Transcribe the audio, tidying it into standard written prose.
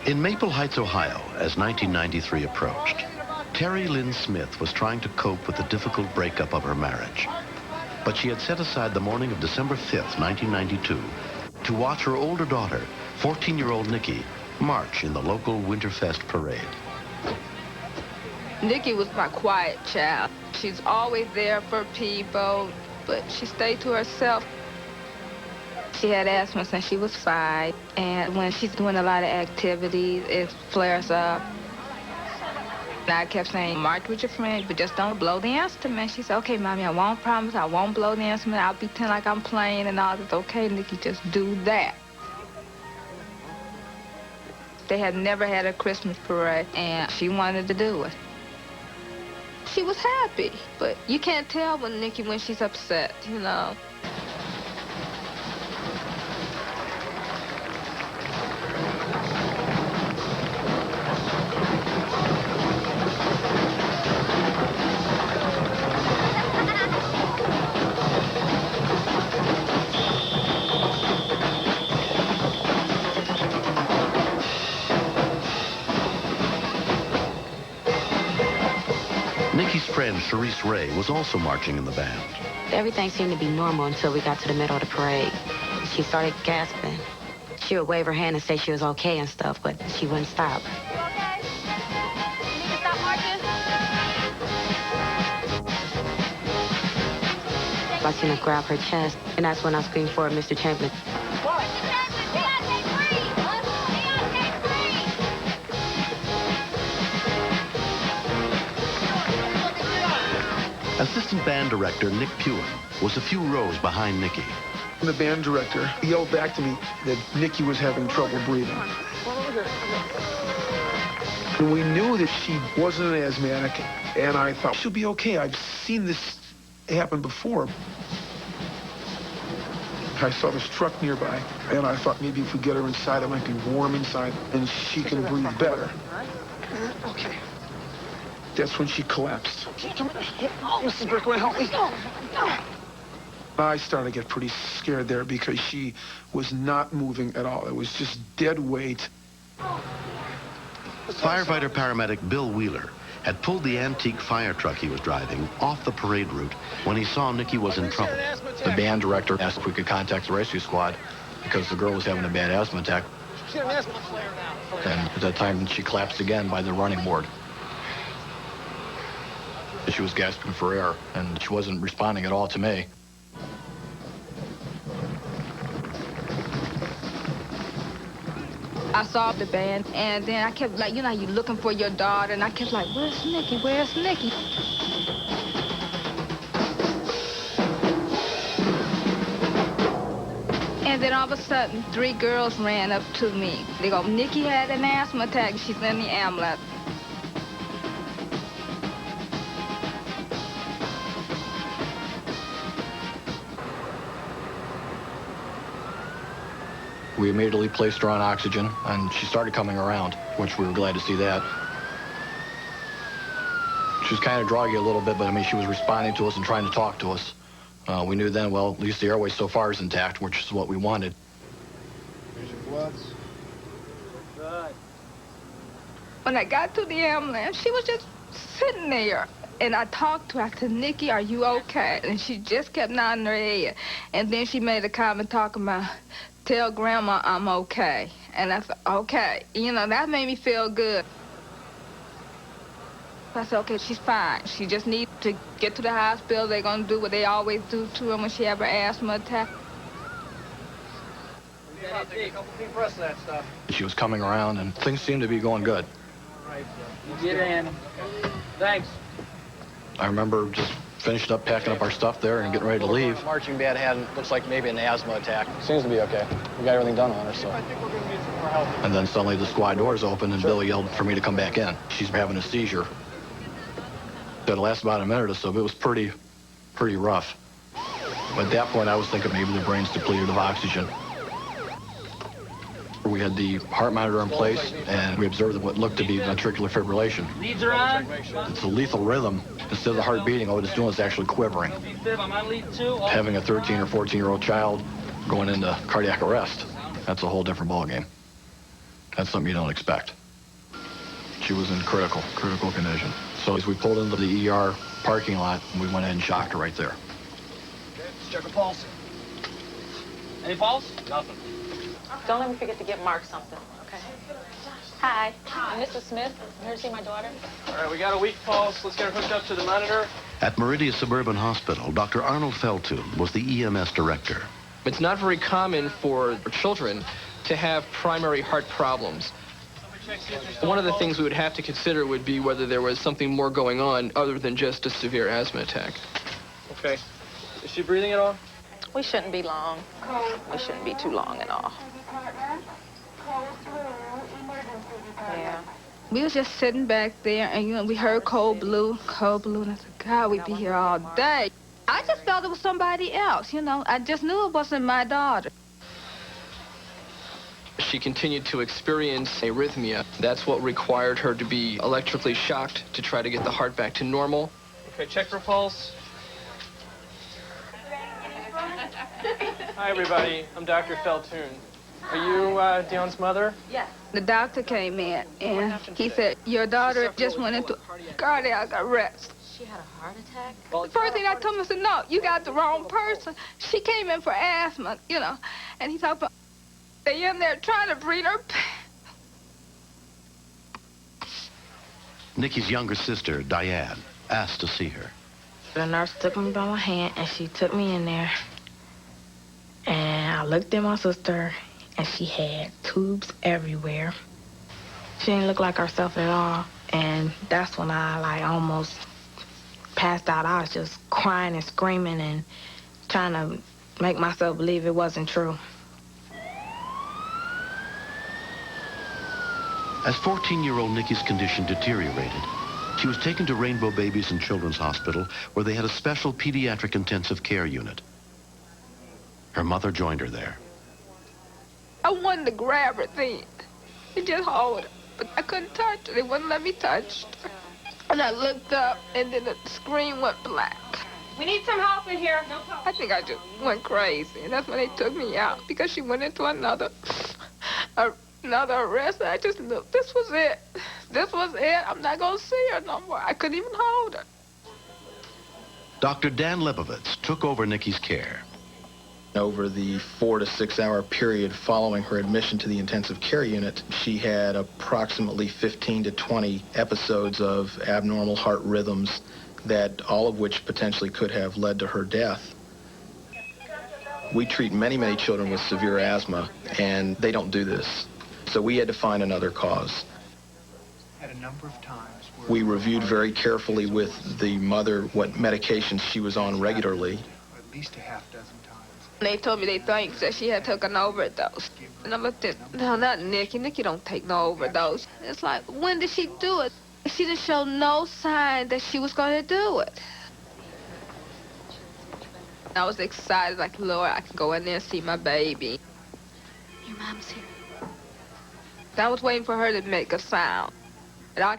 In Maple Heights, Ohio, as 1993 approached, Terry Lynn Smith was trying to cope with the difficult breakup of her marriage. But she had set aside the morning of December 5th, 1992, to watch her older daughter, 14-year-old Nikki, march in the local Winterfest parade. Nikki was my quiet child. She's always there for people, but she stayed to herself. She had asthma since she was 5, and when she's doing a lot of activities, it flares up. I kept saying, march with your friends, but just don't blow the instrument. She said, okay, Mommy, I won't promise, I won't blow the instrument. I'll pretend like I'm playing and all this. Okay, Nikki, just do that. They had never had a Christmas parade, and she wanted to do it. She was happy, but you can't tell when Nikki when she's upset, you know. Nikki's friend, Sharice Ray, was also marching in the band. Everything seemed to be normal until we got to the middle of the parade. She started gasping. She would wave her hand and say she was okay and stuff, but she wouldn't stop. You okay? You need to stop marching? I seen her grab her chest, and that's when I screamed for her, Mr. Chamberlain. Assistant band director Nick Puen was a few rows behind Nikki. The band director yelled back to me that Nikki was having trouble breathing. And we knew that she wasn't an asthmatic, and I thought, she'll be okay. I've seen this happen before. I saw this truck nearby, and I thought maybe if we get her inside, it might be warm inside, and she can breathe better. Okay. That's when she collapsed. Oh, Mrs. Berkowitz, help me. I started to get pretty scared there because she was not moving at all. It was just dead weight. Firefighter paramedic Bill Wheeler had pulled the antique fire truck he was driving off the parade route when he saw Nikki was in trouble. The band director asked if we could contact the rescue squad because the girl was having a bad asthma attack. And at that time, she collapsed again by the running board. She was gasping for air, and she wasn't responding at all to me. I saw the band, and then I kept like, you know, you looking for your daughter, and I kept like, where's Nikki? Where's Nikki? And then all of a sudden, 3 girls ran up to me. They go, Nikki had an asthma attack. She's in the ambulance. We immediately placed her on oxygen, and she started coming around, which we were glad to see that. She was kind of groggy a little bit, but I mean, she was responding to us and trying to talk to us. We knew then, well, at least the airway so far is intact, which is what we wanted. Here's your bloods. Good. When I got to the ambulance, she was just sitting there. And I talked to her. I said, Nikki, are you okay? And she just kept nodding her head. And then she made a comment talking about, tell Grandma I'm okay. And I said, okay. You know, that made me feel good. I said, okay, she's fine. She just needs to get to the hospital. They're going to do what they always do to her when she have her asthma attack. She was coming around, and things seemed to be going good. All right, get in. Thanks. I remember just finished up packing up our stuff there and getting ready to leave. Marching band had, looks like maybe an asthma attack. Seems to be okay. We got everything done on her, so. I think we're going to need some more help. And then suddenly the squad doors opened, and Billy yelled for me to come back in. She's having a seizure. It lasted about a minute or so, but it was pretty rough. But at that point, I was thinking maybe the brain's depleted of oxygen. We had the heart monitor in place, and we observed what looked to be ventricular fibrillation. Leads are on. It's a lethal rhythm. Instead of the heart beating, all it's doing is actually quivering. I'm on lead 2. Having a 13 or 14-year-old child going into cardiac arrest, that's a whole different ballgame. That's something you don't expect. She was in critical condition. So as we pulled into the ER parking lot, we went ahead and shocked her right there. Okay, let's check her pulse. Any pulse? Nothing. Don't let me forget to get Mark something, okay? Hi, I'm Mrs. Smith. I'm here to see my daughter. All right, we got a weak pulse. Let's get her hooked up to the monitor. At Meridia Suburban Hospital, Dr. Arnold Feltoon was the EMS director. It's not very common for children to have primary heart problems. One of the things we would have to consider would be whether there was something more going on other than just a severe asthma attack. Okay. Is she breathing at all? We shouldn't be long. We shouldn't be too long at all. Yeah. We was just sitting back there, and you know, we heard Cold Blue, and I said, God, we'd be here all day. I just felt it was somebody else, you know. I just knew it wasn't my daughter. She continued to experience arrhythmia. That's what required her to be electrically shocked to try to get the heart back to normal. Okay, check her pulse. Hi, everybody. I'm Dr. Feltoon. Are you Dion's mother? Yes. The doctor came in, and he said, your daughter just went into cardiac arrest. She had a heart attack? The first thing I told him, I said, no, you got the wrong person. She came in for asthma, you know, and he talked about, they in there trying to breathe her. Nikki's younger sister, Diane, asked to see her. The nurse took me by my hand, and she took me in there. And I looked at my sister, and she had tubes everywhere. She didn't look like herself at all. And that's when I, almost passed out. I was just crying and screaming and trying to make myself believe it wasn't true. As 14-year-old Nikki's condition deteriorated, she was taken to Rainbow Babies and Children's Hospital, where they had a special pediatric intensive care unit. Her mother joined her there. I wanted to grab her then and just hold her, but I couldn't touch her. They wouldn't let me touch her. And I looked up, and then the screen went black. We need some help in here. I think I just went crazy, and that's when they took me out, because she went into another arrest. I just knew this was it. This was it. I'm not going to see her no more. I couldn't even hold her. Dr. Dan Lebovitz took over Nikki's care. Over the 4 to 6 hour period following her admission to the intensive care unit, she had approximately 15 to 20 episodes of abnormal heart rhythms, that all of which potentially could have led to her death. We treat many, many children with severe asthma, and they don't do this. So we had to find another cause. At a number of times. We reviewed very carefully with the mother what medications she was on regularly. At least a half dozen times. They told me they think that she had taken an overdose. And I looked at, no, not Nikki. Nikki don't take no overdose. It's like, when did she do it? She didn't show no sign that she was going to do it. I was excited, like, Lord, I can go in there and see my baby. Your mom's here. I was waiting for her to make a sound. And I